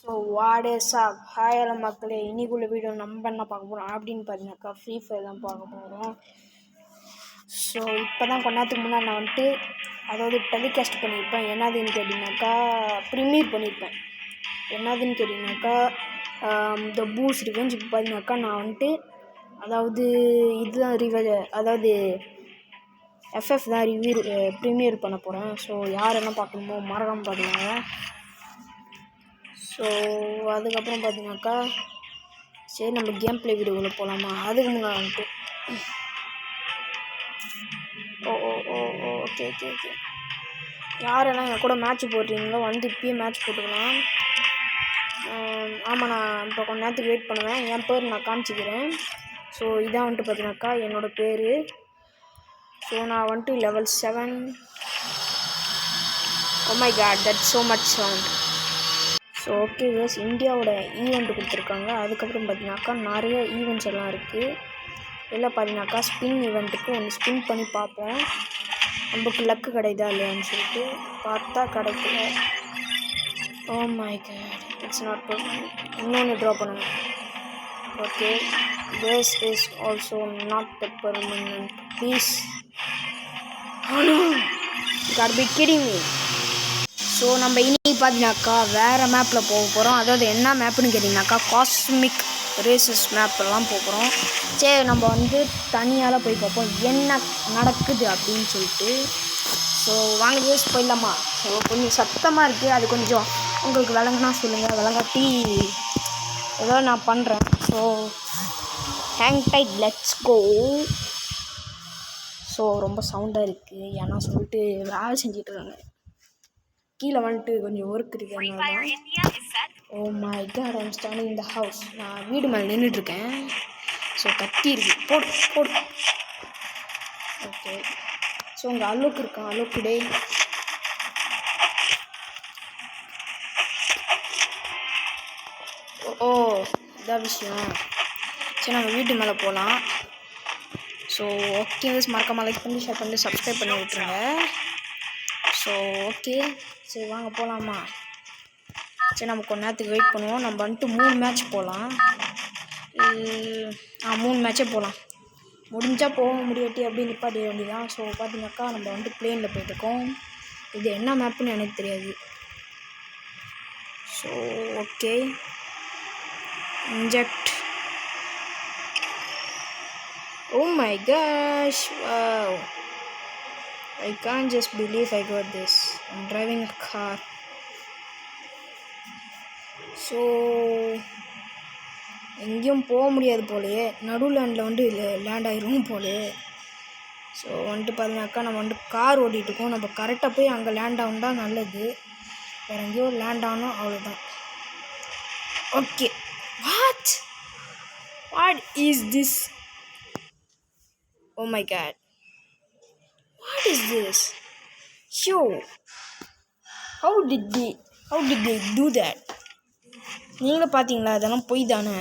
So what is up hi hello மக்களே, இன்னைக்குள்ள video நம்ம என்ன பார்க்க போகிறோம் அப்படின்னு பார்த்தீங்கன்னாக்கா ஃப்ரீ ஃபயர் தான் பார்க்க போகிறோம். ஸோ இப்போ தான் கொஞ்ச நேரத்துக்கு முன்னாடி நான் வந்துட்டு அதாவது டெலிகாஸ்ட் பண்ணியிருப்பேன். என்னதுன்னு கேட்டிங்கனாக்கா ப்ரீமியர் பண்ணியிருப்பேன். என்னதுன்னு கேட்டிங்கனாக்கா இந்த பூஸ் ரிவெஞ்ச். இப்போ பார்த்தீங்கன்னாக்கா நான் வந்துட்டு அதாவது இதுதான் அதாவது எஃப்எஃப் தான் ப்ரீமியர் பண்ண போகிறேன். ஸோ யார் என்ன பார்க்கணுமோ மறக்காமல் பார்த்துக்கோங்க. ஸோ அதுக்கப்புறம் பார்த்தீங்கன்னாக்கா சரி நம்ம கேம் ப்ளே வீடியோக்குள்ளே போகலாமா? அதுக்கு முன்னாடி வந்துட்டு ஓகே யாரெல்லாம் என் கூட மேட்ச் போடுறீங்களோ வந்து இப்பயே மேட்ச் போட்டுக்கலாம். ஆமாம், நான் இப்போ கொஞ்ச நேரத்துக்கு வெயிட் பண்ணுவேன். என் பேர் நான் காமிச்சிக்கிறேன். ஸோ இதான் வந்துட்டு பார்த்தீங்கன்னாக்கா என்னோடய பேர். ஸோ நான் வந்துட்டு level 7. Oh my god, that's so much sound. So okay US இந்தியாவோட ஈவெண்ட் கொடுத்துருக்காங்க. அதுக்கப்புறம் பார்த்தீங்கன்னாக்கா நிறைய ஈவெண்ட்ஸ் எல்லாம் இருக்குது. இதில் பார்த்தீங்கன்னாக்கா ஸ்பின் ஈவெண்ட்டுக்கு ஒன்று ஸ்பின் பண்ணி பார்ப்போம் நமக்கு லக்கு கிடைக்குதா இல்லையான்னு சொல்லிட்டு. பார்த்தா கிடைக்கல. Oh my god, it's not permanent. இன்னொன்று ட்ரா பண்ணுங்க. Okay, this is also not the permanent piece. Got be kidding me. So நம்ம இனி பார்த்தீங்கன்னாக்கா வேறு மேப்பில் போக போகிறோம். அதாவது என்ன மேப்புன்னு கேட்டிங்கனாக்கா காஸ்மிக் ரேசஸ் மேப்பெல்லாம் போக போகிறோம். சரி நம்ம வந்து தனியால் போய் பார்ப்போம் என்ன நடக்குது அப்படின்னு சொல்லிட்டு. ஸோ வாங்க யூஸ் போயிடலாமா? ஸோ கொஞ்சம் சத்தமாக இருக்குது, அது கொஞ்சம் உங்களுக்கு விளங்குனா சொல்லுங்கள், விளங்காட்டி ஏதோ நான் பண்ணுறேன். So hang tight, let's go. So ரொம்ப சவுண்டாக இருக்குது ஏன்னா சொல்லிட்டு வேலை செஞ்சிட்ருக்காங்க கீழே வந்துட்டு கொஞ்சம் ஒர்க் இருக்குது. Oh my god, I'm standing in the house. நான் வீடு மேலே நின்றுட்டுருக்கேன். ஸோ கத்தி இருக்கு, போடு. ஓகே, ஸோ உங்கள் அலோக்கு இருக்கான். அலோக்கு டே ஓ இதான் விஷயம். சரி நம்ம வீட்டு மேலே போகலாம். ஸோ ஓகே, மறக்காம லைக் பண்ணி ஷேர் பண்ணி சப்ஸ்கிரைப் பண்ணி விட்டுருங்க. ஸோ ஓகே, சரி வாங்க போகலாமா? சரி நம்ம கொஞ்ச நேரத்துக்கு வெயிட் பண்ணுவோம். நம்ம வந்துட்டு 3 மேட்ச் போகலாம். 3 மேட்சே போகலாம். முடிஞ்சால் போக முடியாட்டி அப்படி நிப்பாட்டி வேண்டியதான். ஸோ பார்த்தீங்கன்னாக்கா நம்ம வந்துட்டு பிளேனில் போயிட்டுருக்கோம். இது என்ன மேப்புன்னு எனக்கு தெரியாது. So okay, inject. Oh my gosh, wow, I can't just believe I got this. I'm driving a car. So எங்கேயும் போக முடியாது போலே, நடு லேண்டில் வந்து லேண்ட் ஆகிரும் போலே. ஸோ வந்துட்டு பார்த்தீங்கன்னாக்கா நம்ம வந்துட்டு கார் ஓட்டிகிட்ருக்கோம். நம்ம கரெக்டாக போய் அங்கே லேண்ட் ஆகுண்டா நல்லது. வேறு எங்கேயோ லேண்ட் ஆகணும், அவ்வளோதான். Okay, what is this? Oh my god, what is this? Yo, how did they do that? நீங்களும் பார்த்தீங்களா? அதெல்லாம் போய் தானே.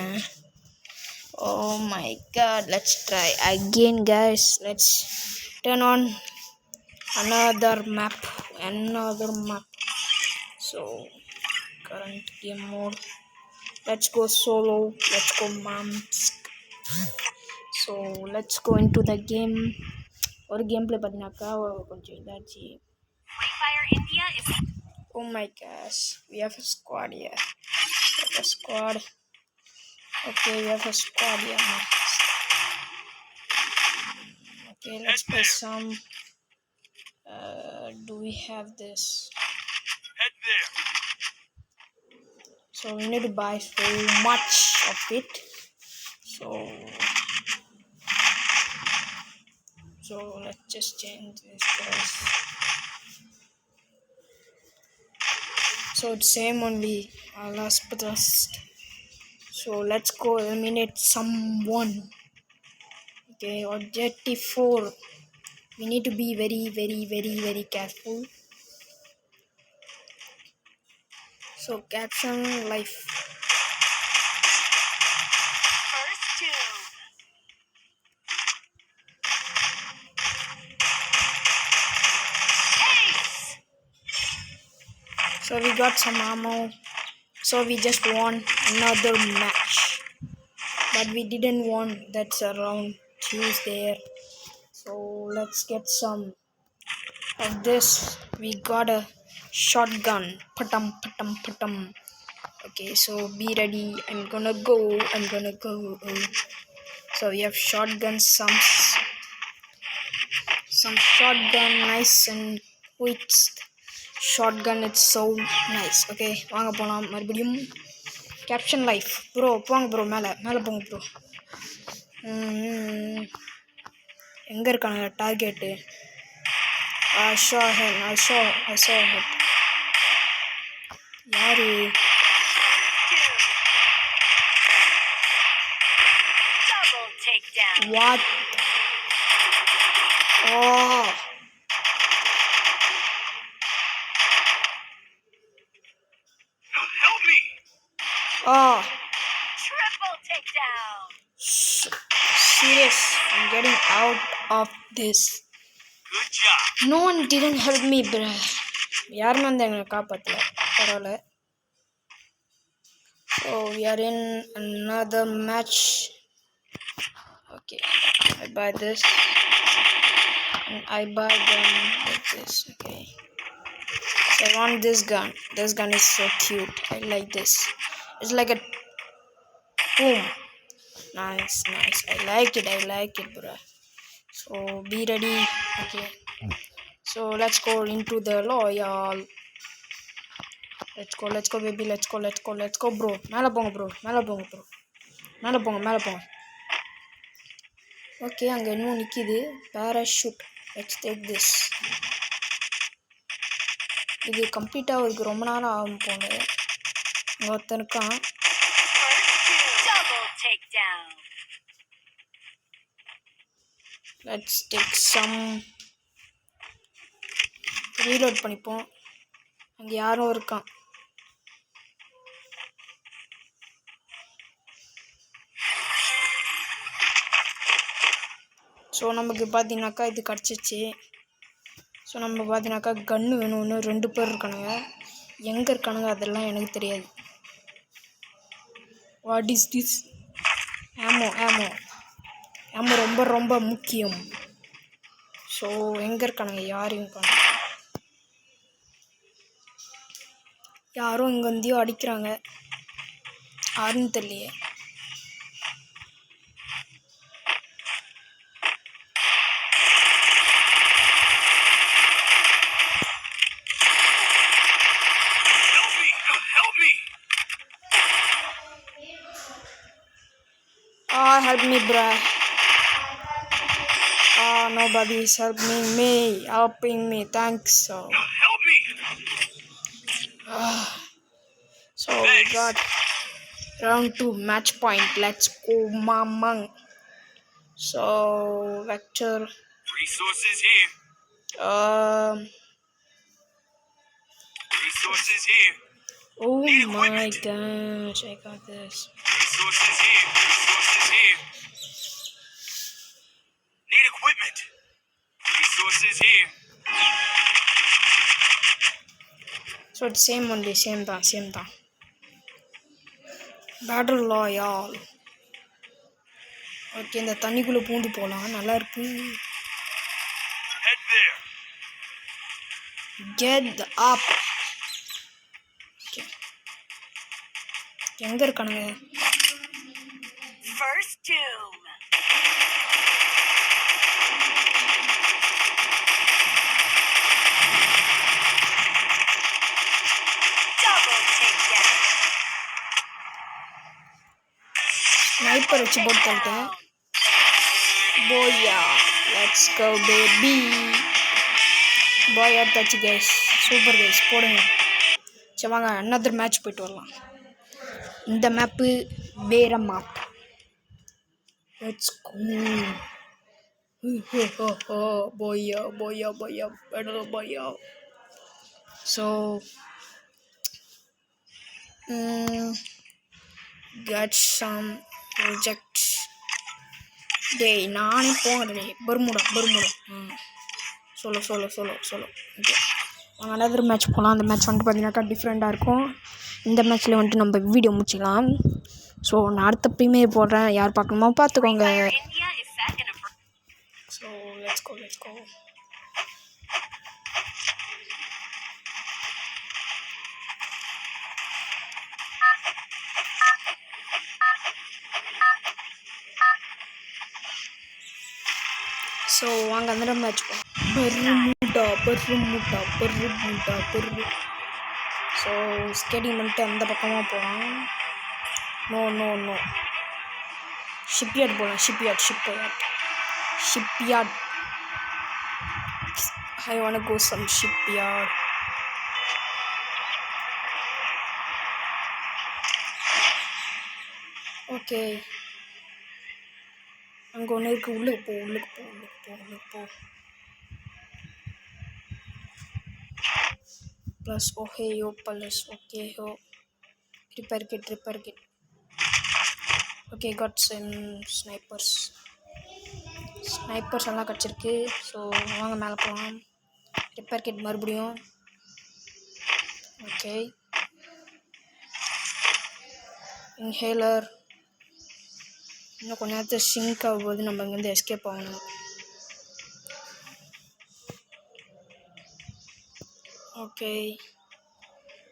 Oh my god, let's try again guys. Let's turn on another map. So current game mode, let's go solo, let's go Mamsk. So let's go into the game. ஒரு game play பார்த்தீங்கன்னாக்கா கொஞ்சம் இதாச்சு. Oh my gosh, we have a squad here. Okay, we have a squad here. Okay, let's play some. Do we have this? Head there. So we need to buy so much of it. So let's just change this guys. So it's same only, last but last. So let's go eliminate someone. Okay, objective 4. We need to be very careful. So caption life. First 2. Ace. So we got some ammo. So we just won another match, but we didn't won. That's around Tuesday. So let's get some of this. We got a shotgun. Patam patam patam. Okay, so be ready. I'm gonna go. So we have shotguns. Some shotgun, nice and quick shotgun. It's so nice. Okay, வாங்க போலாம் மறுபடியும். Caption life bro. போங்க bro. மேலே போங்க bro. எங்க இருக்காங்க target? I saw him. யாரு? What? Oh. Help me. Oh. Triple takedown. Serious. I'm getting out of this. Good job. No one didn't help me, bro. யாருமே வந்து எங்களை காப்பாற்றல. பரவாயில்ல. So we are in another match. Okay. I buy this. And I buy gun like this. Okay. So I want this gun. This gun is so cute. I like this. It's like a boom. Nice. I like it, bro. So be ready. Okay. So let's go into the loyal. Let's go baby. Let's go bro. மேலே போங்க bro. Okay, அங்கே இன்னும் நிற்கிது. Parachute. Let's take this. இது கம்ப்ளீட்டாக அவருக்கு ரொம்ப நேரம் ஆகும் போல. ஒருத்தன் இருக்கான். Let's take some. ரீலோட் பண்ணிப்போம். அங்கே யாரும் இருக்கான். ஸோ நமக்கு பார்த்தீங்கன்னாக்கா இது கிடச்சிச்சு. ஸோ நம்ம பார்த்தீங்கன்னாக்கா கன்று வேணும்னு 2 பேர் இருக்கானுங்க. எங்கே இருக்கானுங்க அதெல்லாம் எனக்கு தெரியாது. What is this? ஆமோ ரொம்ப முக்கியம். ஸோ எங்கே இருக்கானுங்க? யாரும் காணும். யாரும் இங்கே வந்தியோ அடிக்கிறாங்க. யாருன்னு தெரியலையே. Help me, bruh. Nobody's helping me. Thanks. So help me. So we got round 2 match point. Let's go, mamang. So Vector. Resources here. Resources here. Oh my gosh, I got this. Resources here. Need equipment. Resources here. So it's same only, same தான். Battle Royale. Okay, இந்த தண்ணிக்குள்ளே பூந்து போகலாம். நல்லா இருக்கு. Head there. Get up. எங்க இருக்கானுங்க? First doom. Sniper வச்சு போட்டு தள்ளிட்டேன். போயா, லெட்ஸ் கோ பேபி. போய் எடுத்தாச்சு கைஸ். சூப்பர் கைஸ், போடுங்க. சரி வாங்க, அனதர் மேட்ச் போயிட்டு வரலாம். இந்த மேப்பு வேற மேப். Let's go. போயா பெடல் போயா. So get some project. டேய் நானே போகிறேன். பர்முடா. சொல்லு. ஓகே, அனதர் மேட்ச் போகலாம். அந்த மேட்ச் வந்துட்டு பார்த்தீங்கன்னாக்கா டிஃப்ரெண்ட்டாக இருக்கும். இந்த மேட்ச்சில் வந்துட்டு நம்ம வீடியோ முடிச்சிக்கலாம். ஸோ நான் அடுத்த ப்ரீமியர் போடுறேன், யார் பார்க்கணுமோ பார்த்துக்கோங்க. So let's go. ஸோ வாங்க அந்த மேட்ச் பர்ரு. ஸோ ஸ்கேட்டிங் பண்ணிட்டு அந்த பக்கமாக போகலாம். நோ ஷிப்யார்ட் போகலாம். Shipyard I want go some shipyard. Okay, அங்கே ஒன்று இருக்குது. உள்ளுக்கு போ. ப்ளஸ் ஓஹேயோ ப்ளஸ் ஓகேஹோ. Repair kit. Okay, got some snipers எல்லாம் கிடச்சிருக்கு. ஸோ வாங்க மேலே போகலாம். ரிப்பேர் கிட் மறுபடியும். Okay, inhaler. இன்னும் கொஞ்ச நேரத்தில் சிங்க் ஆகும்போது நம்ம இங்கேருந்து எஸ்கேப் ஆகணும். Okay,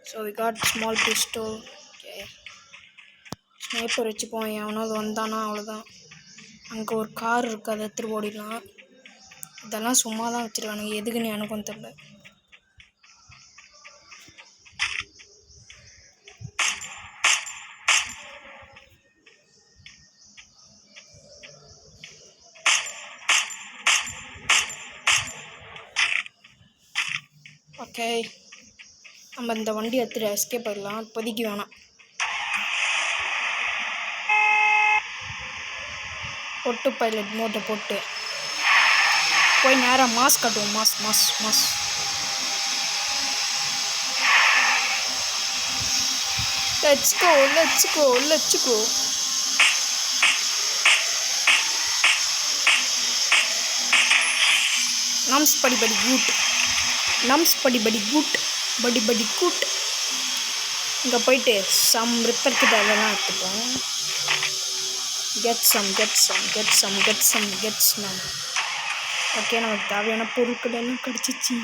so we got small pistol. Okay, sniper வச்சுப்போம். எவனாவது வந்தானா அவ்வளோதான். அங்கே ஒரு கார் இருக்குது, அதை எடுத்துகிட்டு ஓடிடலாம். இதெல்லாம் சும்மா தான் வச்சுருக்கானுங்க, எதுக்குன்னு எனக்கும் தெரியல. ஓகே, நம்ம இந்த வண்டி எடுத்துகிட்டு எஸ்கேப் ஆகிடலாம். இப்போதைக்கு வேணாம். பொட்டு பைலட் மோட்டை போட்டு போய் நேராக மாஸ் கட்டுவோம். மாஸ். Let's go. நம்ஸ் படி குட். இங்கே போயிட்டு சம் ரிப்பேர் கிட்ட அதெல்லாம் எடுத்துப்போம். Get some. ஓகே, நமக்கு தேவையான பொருட்கள் எல்லாம் கிடச்சிச்சு.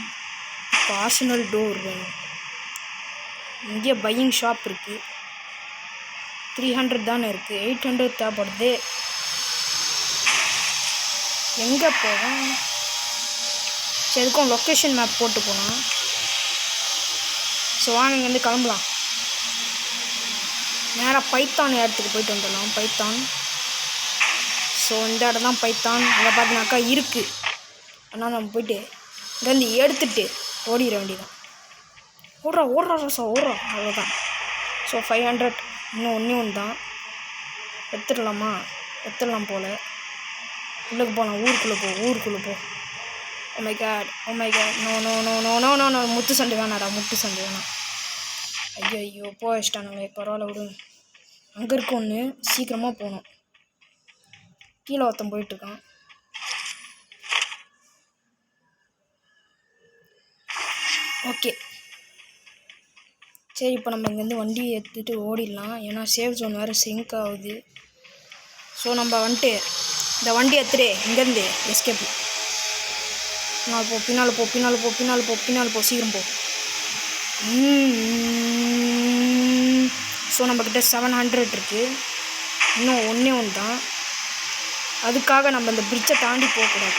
இப்போ ஆர்சனல் டோர் வேணும். இங்கே பையிங் ஷாப் இருக்குது. 300 தானே இருக்குது, 800 தேவைப்படுது. எங்கே போவோம்? சரி, இருக்கும் லொக்கேஷன் மேப் போட்டு போகலாம். ஸோ வாங்க இங்கேருந்து கிளம்பலாம். நேராக பைத்தான் இடத்துக்கு போயிட்டு வந்துடலாம். பைத்தான். ஸோ இந்த இடம் தான் பைத்தான். அங்கே பார்த்தினாக்கா இருக்குது. ஆனால் நம்ம போயிட்டு இங்கேருந்து எடுத்துகிட்டு ஓடிட வேண்டியதான். ஓடுறா அவ்வளோதான். ஸோ 500. இன்னும் ஒன்று தான் எடுத்துடலாம் போல். உள்ளுக்கு போகலாம். ஊருக்குள்ளே போ. Oh my god. நோ. முட்டு சண்டை வேணாம். ஐயோ போக வச்சிட்டானுங்களே. பரவாயில்ல விடுங்க. அங்கே இருக்க ஒன்று சீக்கிரமாக போகணும். கீழே ஒருத்தன் போயிட்டுருக்கான். ஓகே, சரி, இப்போ நம்ம இங்கேருந்து வண்டியை எடுத்துகிட்டு ஓடிடலாம். ஏன்னா சேஃப் ஜோன் வேறு சிங்க் ஆகுது. ஸோ நம்ம வந்துட்டு இந்த வண்டி எடுத்துகிட்டு இங்கேருந்து எஸ்கேப். பின்னால் போ. சீக்கிரம் போ. ஸோ நம்மக்கிட்ட 700 இருக்குது. இன்னும் ஒன்று தான். அதுக்காக நம்ம இந்த பிரிட்ஜை தாண்டி போகக்கூடாது.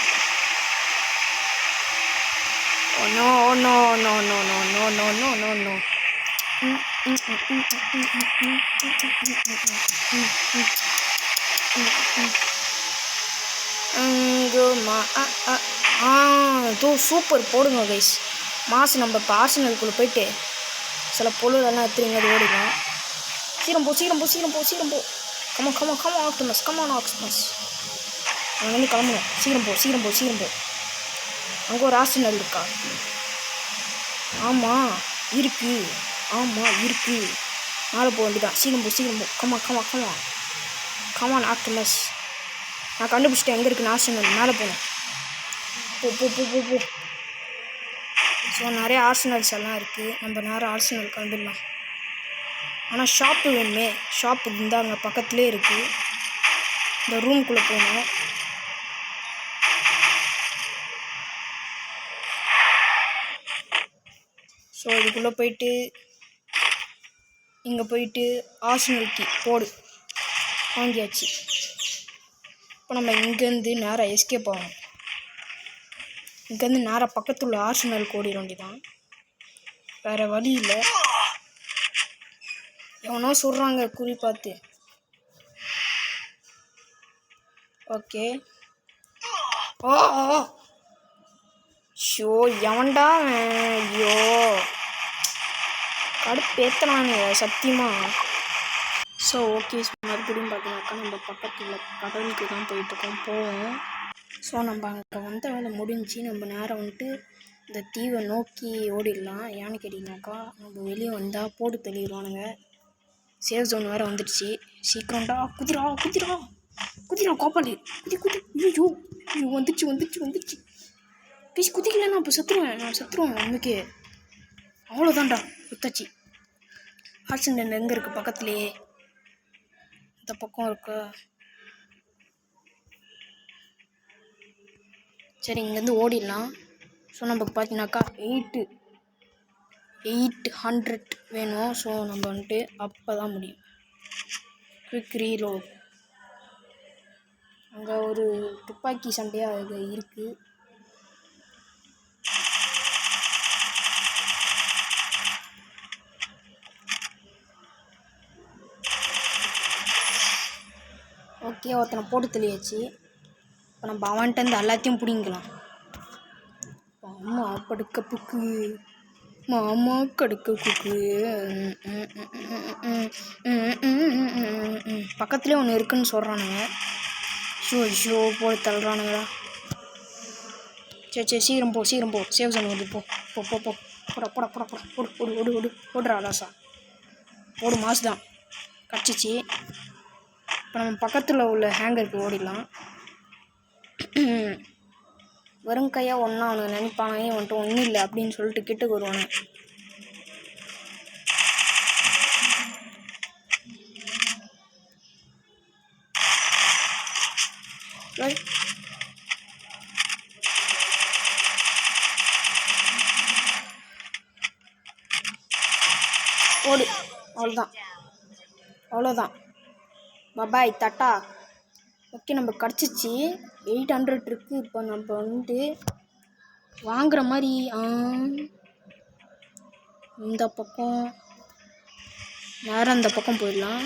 நோ. சூப்பர் போடுங்க கைஸ். மாசு. நம்ம இப்போ ஆர்சனலுக்குள்ளே போயிட்டு சில பொருளெல்லாம் எடுத்துருங்க. அது ஓடிடும். சீக்கிரம் போ. கமான் ஆக்டமஸ். அங்கேருந்து கிளம்பணும். சீக்கிரம் போ. அங்கே ஒரு ஆர்சனல் இருக்கா? ஆமாம் இருக்கு. மேலே போக வேண்டியதான். சீக்கிரம் போ. கமான் ஆக்டமஸ். நான் கண்டுபிடிச்சிட்டேன் எங்கே இருக்குன்னு. ஆர்சனல் மேலே போகணும். போ. ஸோ நிறைய ஆர்சனல்ஸ் எல்லாம் இருக்குது. நம்ம நேரம் ஆர்சனல் கிளம்பிடலாம். ஆனால் ஷாப்பு வேணுமே. ஷாப்பு இருந்தால் அங்கே பக்கத்துலேயே இருக்குது. இந்த ரூம்குள்ளே போகணும். ஸோ இதுக்குள்ளே போயிட்டு இங்கே போயிட்டு ஆர்சனல் கீ போடு வாங்கியாச்சு. இப்போ நம்ம இங்கேருந்து நேராக எஸ்கேப் ஆகணும். இங்கேருந்து நேராக பக்கத்தில் உள்ள ஆர்சனல் ஓடிட வேண்டியதான். வேறு வழி இல்லை. எவனோ சொல்கிறாங்க குறி பார்த்து. ஓகே. ஓ ஷோ எவன்டா? ஐயோ கடுப்பேத்தனானு சத்தியமாக. ஸோ ஓகே, மறுபடியும் பார்த்தீங்கன்னாக்கா நம்ம பக்கத்தில் கடலுக்கு தான் போயிட்டுருக்கோம். போவோம். ஸோ நம்ம அங்கே வந்த வேலை முடிஞ்சு நம்ம நேரம் வந்துட்டு இந்த தீவை நோக்கி ஓடிடலாம். ஏன்னு கேட்டிங்கனாக்கா நம்ம வெளியே வந்தால் போட்டு தெளிடுவானுங்க. சேஃப் ஜோன் வேறு வந்துடுச்சு. சீக்கிரம்டா குதிரா குதிரா குதிரா கோப்பாளி குதி குதி. ஐயோ ஐயோ வந்துச்சு வந்துச்சு வந்துச்சு. ப்ளீஸ் குதிக்கலன்னா அப்போ செத்துருவேன் நமக்கு. அவ்வளோதான்டா குத்தாச்சு. ஆக்சிடென்ட் எங்கே இருக்குது? பக்கத்துலேயே இந்த பக்கம் இருக்கு. சரி இங்கேருந்து ஓடிடலாம். ஸோ நமக்கு பார்த்தீங்கன்னாக்கா 800 வேணும். ஸோ நம்ம வந்துட்டு அப்போ தான் முடியும். Quick reload. அங்கே ஒரு துப்பாக்கி சண்டையாக அது இருக்குது. ஓகே, ஒருத்தனை போட்டு தெளியாச்சு. இப்போ நம்ம அவன்கிட்ட எல்லாத்தையும் பிடிங்கலாம். அம்மா படுக்க புக்கு மாமா கடுக்க குக்கு. பக்கத்துலேயே ஒன்று இருக்குன்னு சொல்கிறானுங்க. ஷோ போய் தள்ளுறானுங்களா. சரி சீக்கிரம் போ சேவ் ஜோன் வந்து போ போ போ போ போட போட போட போட போடு ஓடு ஓடு ஓடு ஓடுறா ராசா ஓடு. மாசு தான் கிடச்சிச்சு. இப்போ நம்ம பக்கத்தில் உள்ள ஹேங்கருக்கு ஓடிடலாம். வெறும் கையாக ஒன்றா அவனுக்கு நினைப்பானே வந்துட்டு ஒன்றும் இல்லை அப்படின்னு சொல்லிட்டு கிட்டுக்கு வருவானு. ஓடு. அவ்வளோதான் பபாய் தட்டா. ஓகே, நம்ம கிடச்சிச்சு. 800 இருக்குது. இப்போ நம்ம வந்துட்டு வாங்குற மாதிரி இந்த பக்கம் நேரம் இந்த பக்கம் போயிடலாம்.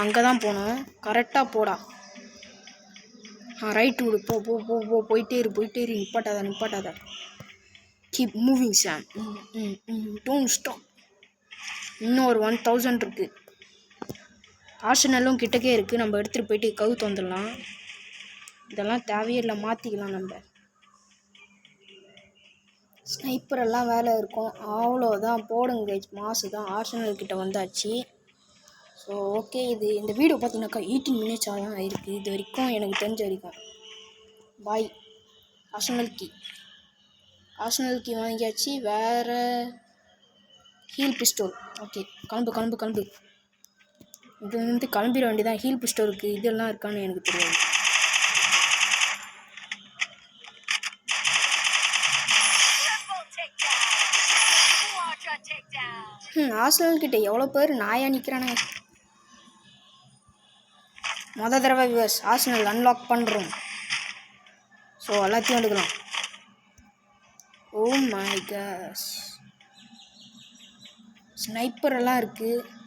அங்கே தான் போகணும். கரெக்டாக போடா. ரைட்டு விடு. போ போ போ போ போயிட்டே இரு. நிப்பாட்டாத. Keep moving Sam. Don't stop. இன்னும் ஒரு 1000 இருக்குது. ஆர்சனலும் கிட்டக்கே இருக்குது. நம்ம எடுத்துகிட்டு போயிட்டு கவுத்து வந்துடலாம். இதெல்லாம் தேவையே இல்லை, மாற்றிக்கலாம். நம்ம ஸ்னைப்பரெல்லாம் வேலை இருக்கும். அவ்வளோதான் போடுங்க. மாசு தான். ஆர்சனல் கிட்ட வந்தாச்சு. ஸோ ஓகே, இந்த வீடியோ பார்த்தீங்கன்னாக்கா 18 minutes தான் இருக்குது இது வரைக்கும், எனக்கு தெரிஞ்ச வரைக்கும். பாய். ஆர்சனல் கீ வாங்கியாச்சு. வேறு ஹீல் பிஸ்டோல். ஓகே, கிளம்பு. இது வந்து கிளம்பிட வேண்டியதான். ஹீல் பிஸ்டோலுக்கு இதெல்லாம் இருக்கான்னு எனக்கு தெரியாது. ஆர்சனல் கிட்ட எவ்வளோ பேர் நாயா நிற்கிறானுங்க. தடவை வியூவர்ஸ் ஆர்சனல் அன்லாக் பண்ணுறோம். ஸோ எல்லாத்தையும் எடுக்கலாம். ஓ மை காஷ், ஸ்னைப்பர் எல்லாம் இருக்குது.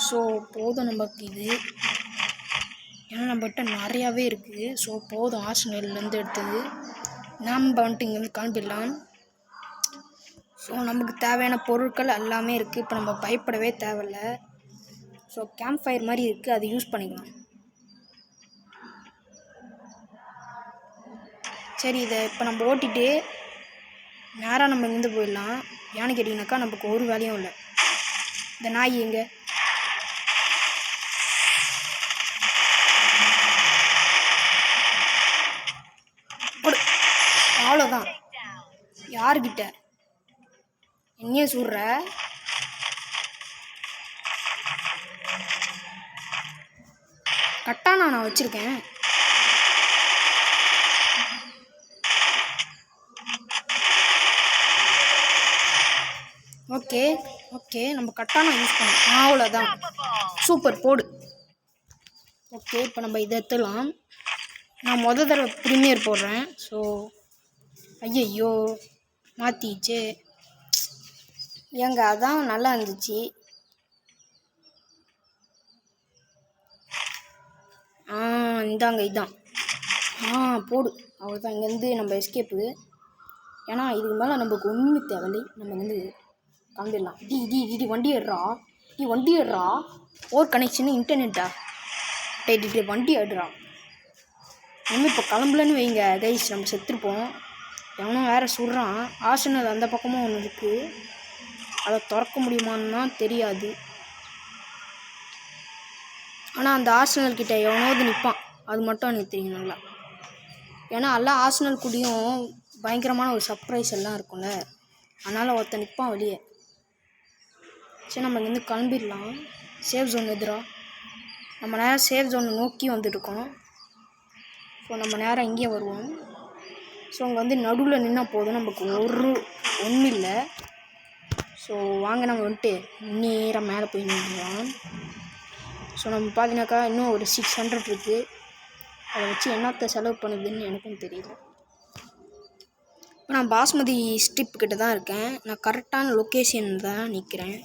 ஸோ போதும் நமக்கு இது. ஏன்னா நம்மகிட்ட நிறையாவே இருக்குது. ஸோ போதும் ஆர்சனல்லேருந்து எடுத்தது. நம்ம வந்துட்டு இங்கேருந்து கிளம்பிடலாம். ஸோ நமக்கு தேவையான பொருட்கள் எல்லாமே இருக்குது. இப்போ நம்ம பயப்படவே தேவையில்ல. ஸோ கேம்ப் ஃபயர் மாதிரி இருக்குது, அதை யூஸ் பண்ணிக்கலாம். சரி, இதை இப்போ நம்ம ஓட்டிட்டு நேராக நம்ம இங்கேருந்து போயிடலாம். ஏன்னு கேட்டிங்கனாக்கா நமக்கு ஒரு வேலையும் இல்லை. இந்த நாய் எங்கே? அவ்வளோதான். யாருக்கிட்ட என்னையே சொல்கிற? கட்டானா நான் வச்சுருக்கேன். ஓகே ஓகே, நம்ம கட்டானா யூஸ் பண்ணோம். அவ்வளோதான். சூப்பர், போடு. ஓகே, இப்போ நம்ம இதை எடுத்துலாம். நான் தடவை ப்ரீமியர் போடுறேன். ஸோ ஐயையோ மாற்றிச்சு. ஏங்க அதான் நல்லா இருந்துச்சு. இந்தாங்க இதான். போடு. அவ்வளோதான். இங்கேருந்து நம்ம எஸ்கேப்பு. ஏன்னா இதுக்கு மேலே நம்மளுக்கு ஒன்றுமே தேவையில்லை. நம்ம இங்கேருந்து கிளம்பிடலாம். டி வண்டி ஏடுறா. ஓர் கனெக்ஷனு இன்டர்நெட்டா? டே வண்டி ஏடுறா. நம்ம இப்போ கிளம்பலன்னு வைங்க கைஸ், நம்ம செத்துருப்போம். எவனும் வேறு சொல்கிறான். ஆர்சனல் அந்த பக்கமும் ஒன்று இருக்குது. அதை திறக்க முடியுமான்னு தான் தெரியாது. ஆனால் அந்த ஆர்சனல் கிட்ட எவனோது நிற்பான். அது மட்டும் எனக்கு தெரியும் நல்லா. ஏன்னா எல்லாம் ஆர்சனல் கூடயும் பயங்கரமான ஒரு சர்ப்ரைஸ் எல்லாம் இருக்கும்ல. அதனால் ஒருத்தன் நிற்பான் வெளியே. சரி, நம்ம இங்கேருந்து கிளம்பிடலாம். சேஃப் ஜோன் எதிரா நம்ம நேரம் சேஃப் ஜோனை நோக்கி வந்துட்டுருக்கோம். ஸோ நம்ம நேரம் இங்கே வருவோம். ஸோ அங்கே வந்து நடுவில் நின்னா போதும், நமக்கு ஒன்றும் இல்லை. ஸோ வாங்க நம்ம வந்துட்டு நேராக மேலே போய் நின்றுலாம். ஸோ நம்ம பார்த்தீங்கன்னாக்கா இன்னும் ஒரு 600 இருக்குது. அதை வச்சு என்னத்தை செலவு பண்ணுதுன்னு எனக்கும் தெரியல. இப்போ நான் பாஸ்மதி ஸ்ட்ரிப் கிட்ட தான் இருக்கேன். நான் கரெக்டான லொக்கேஷன் தான் நிற்கிறேன்.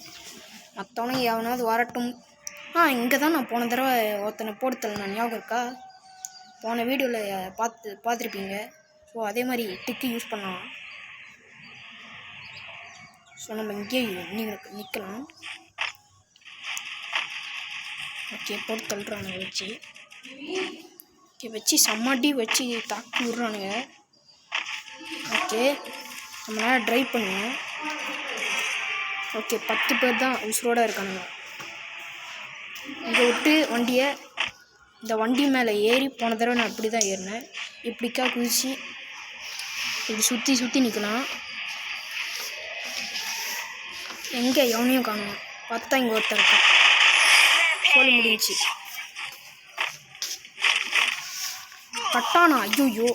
மற்றவனும் எவனாவது வரட்டும். இங்கே தான் நான் போன தடவை ஒருத்தனை போடுத்தல, நான் ஞாபகம் இருக்கா? போன வீடியோவில் பார்த்துருப்பீங்க. ஸோ அதே மாதிரி டிக்கு யூஸ் பண்ணலாம். ஸோ நம்ம இங்கேயே நிற்கலாம். ஓகே, போட்டு தள்ளுறானுங்க வச்சு சம்மாட்டி வச்சு தாக்கி விட்றானுங்க. ஓகே, நம்ம நேரம் ட்ரைவ் பண்ணுவோம். ஓகே, 10 பேர் தான் உசுரோடு இருக்கானுங்க. இங்கே விட்டு வண்டியை இந்த வண்டி மேலே ஏறி போன தடவை நான் இப்படி தான் ஏறினேன். இப்படிக்கா குதிச்சு இப்படி சுற்றி நிற்கலாம். எங்கே எவனையும் காணும். பார்த்தா இங்கே ஒருத்தர் இருக்கான். சொல்லி முடிஞ்சிச்சு. கட்டானா? ஐயோ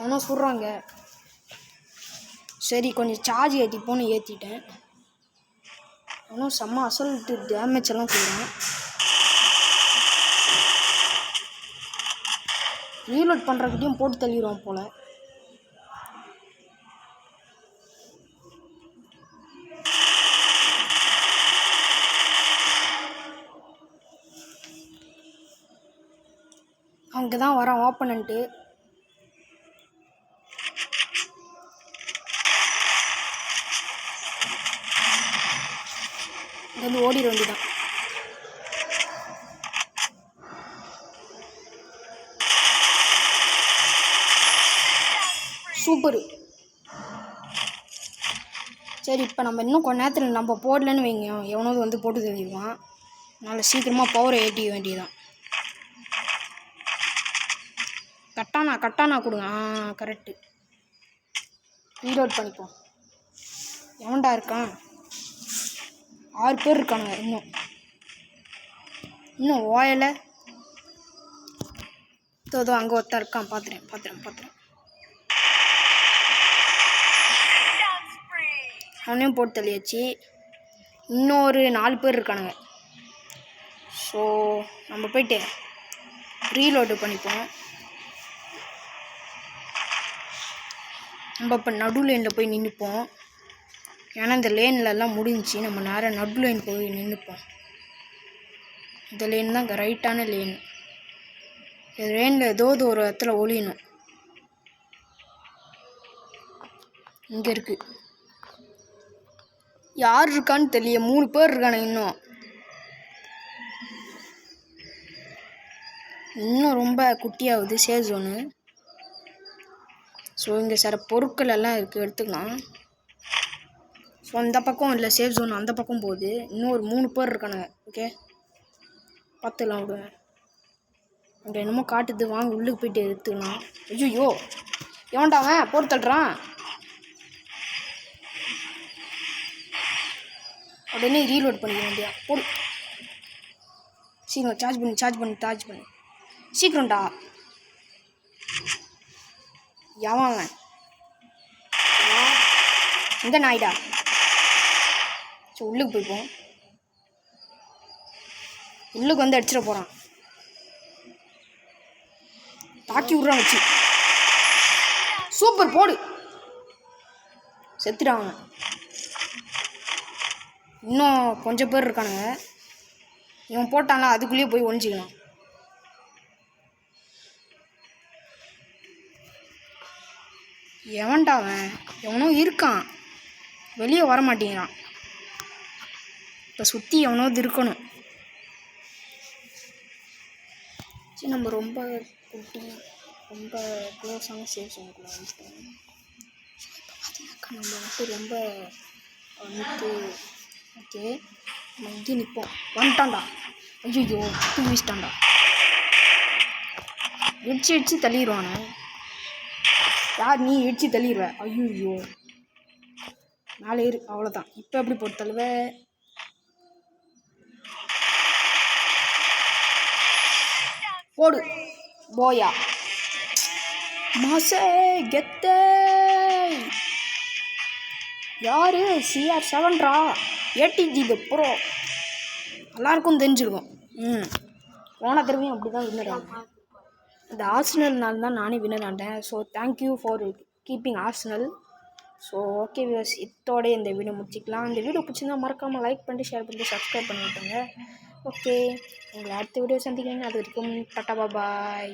ஒன்றும் சொல்கிறாங்க. சரி, கொஞ்சம் சார்ஜ் ஏற்றிப்போன்னு ஏற்றிட்டேன். ஆனால் செம்ம அசல்ட்டு டேமேஜ் எல்லாம் சொல்கிறேன். ரீலோட் பண்ணுறக்கிட்டையும் போட்டு தள்ளிடுவோம் போல். அங்கே தான் வரான் ஓப்பனன்ட்டு. இங்கே வந்து ஓடிட வேண்டியதான். சூப்பரு. சரி, இப்போ நம்ம இன்னும் கொஞ்ச நேரத்தில் நம்ம போடலன்னு வைங்க, எவனாவது வந்து போட்டு தள்ளிடுவான். அதனால் சீக்கிரமாக பவரை ஏற்றிக்க வேண்டியதான். கட்டானா கொடுங்க. கரெக்டு. ரீலோட் பண்ணிப்போம். எவன்டா இருக்கான்? 6 பேர் இருக்கானுங்க. இன்னும் ஓயலை. தோதோ அங்கே ஒருத்தன் இருக்கான். பார்த்துறேன். அவனையும் போட்டு தள்ளியாச்சு. இன்னொரு 4 பேர் இருக்கானுங்க. ஸோ நம்ம போயிட்டு ரீலோடு பண்ணிப்போம். நம்ம இப்போ நடு லைனில் போய் நின்றுப்போம். ஏன்னா இந்த லேன்லலாம் முடிஞ்சிச்சு. நம்ம நேராக நடு லைன் போய் நின்றுப்போம். இந்த லேன் தான் ரைட்டான லேன். இந்த லேனில் ஏதோ ஒரு இடத்துல ஒளியணும். இங்கே இருக்குது. யார் இருக்கான்னு தெரியல. 3 பேர் இருக்கானுங்க. இன்னும் ரொம்ப குட்டியாகுது சேஃப் ஜோனு. ஸோ இங்கே சில பொருட்கள் எல்லாம் இருக்குது, எடுத்துக்கலாம். ஸோ அந்த பக்கம் இல்லை, சேஃப் ஜோன் அந்த பக்கம் போகுது. இன்னும் ஒரு 3 பேர் இருக்கானுங்க. ஓகே, பார்த்துக்கலாம் விடுவேன். அங்கே என்னமோ காட்டுது, வாங்க உள்ளுக்கு போயிட்டு எடுத்துக்கலாம். ஐயோ எவன்டா அவன் போட்டு தள்ளுறான். உடனே ரீலோட் பண்ணிக்க வேண்டியா. போடு சீக்கிரம், சார்ஜ் பண்ணி சீக்கிரம்டா. எவன் அவன்? இந்த நாய்டா. ஸோ உள்ளுக்கு போய்ப்போம். உள்ளுக்கு வந்து அடிச்சிட போகிறான். தாக்கி விட்றான் வச்சு. சூப்பர், போடு. செத்துட்டாங்க. இன்னும் கொஞ்சம் பேர் இருக்கானுங்க. இவன் போட்டான்ல, அதுக்குள்ளேயே போய் ஒழிஞ்சிக்கலாம். எவன்டா அவன்? எவனோ இருக்கான், வெளியே வர மாட்டேங்கிறான். இப்போ சுற்றி எவனோது இருக்கணும். சரி, நம்ம ரொம்ப குட்டி, ரொம்ப க்ளோஸான சேஃப் ஜோனுக்குள்ள வந்துட்டோம். இப்போ பார்த்தீங்கன்னாக்கா நம்ம வந்துட்டு ரொம்ப வந்துட்டு ஓகே, நம்ம இங்கே நிற்போம். வந்துட்டான்டா. ஐயோ வீசிட்டான்டா. இடிச்சு தள்ளிடுவானே. யார் நீ? இடிச்சு தள்ளிடுவ. ஐயோ மேலே ஏறு. அவ்வளோதான். இப்போ எப்படி போட்டு தள்ளுவ? போடு போயா. மாசே கெத்தே. யாரு? CR7ரா, ATG த ப்ரோ. எல்லாருக்கும் தெரிஞ்சிருக்கும். போன தடவையும் அப்படி தான் வின்னர் ஆனேன். இந்த ஆர்சனல்னால தான் நானே வின்னர் ஆனேன். So thank you for keeping Arsenal. So okay viewers, இதோட இந்த வீடியோ முடிச்சிக்கலாம். இந்த வீடியோ பிடிச்சிருந்தா மறக்காமல் லைக் பண்ணிட்டு, ஷேர் பண்ணிட்டு, சப்ஸ்கிரைப் பண்ணி விட்டுருங்க. ஓகே, உங்களை அடுத்த வீடியோ சந்திக்கிறேன். அது வரைக்கும் டாடா பாய்.